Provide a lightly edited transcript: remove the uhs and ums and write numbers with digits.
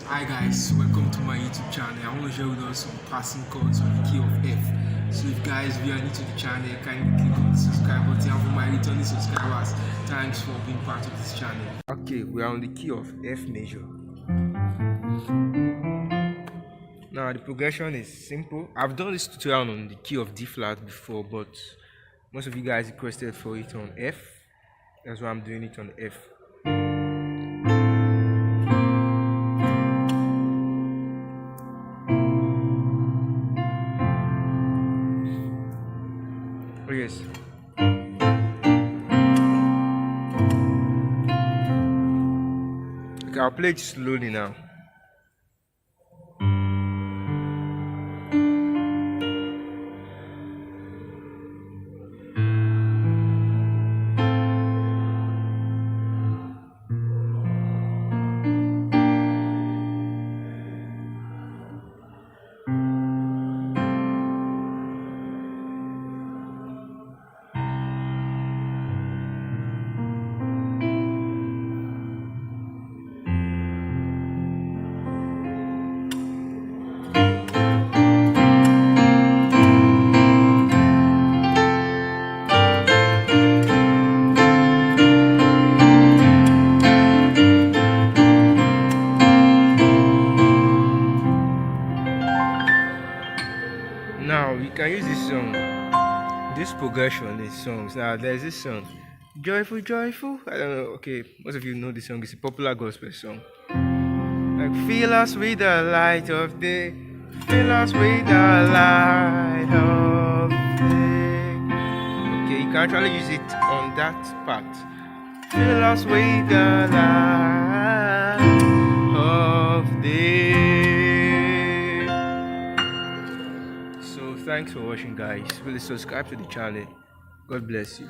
Hi guys, welcome to my YouTube channel. I want to share with us some passing chords on the key of F. So if guys, if you are new to the channel, kindly click on the subscribe button. And for my returning subscribers, thanks for being part of this channel. Okay, we are on the key of F major. Now the progression is simple. I've done this tutorial on the key of D flat before, but most of you guys requested for it on F. That's why I'm doing it on F. Oh yes. Okay, I'll play it slowly now. Now we can use this song, this progression in songs. Now there's this song, Joyful, Joyful. I don't know, okay, most of you know this song, it's a popular gospel song. Like, fill us with the light of day, fill us with the light of day. Okay, you can actually use it on that part. Fill us with the light of day. So thanks for watching guys. Please subscribe to the channel. God bless you.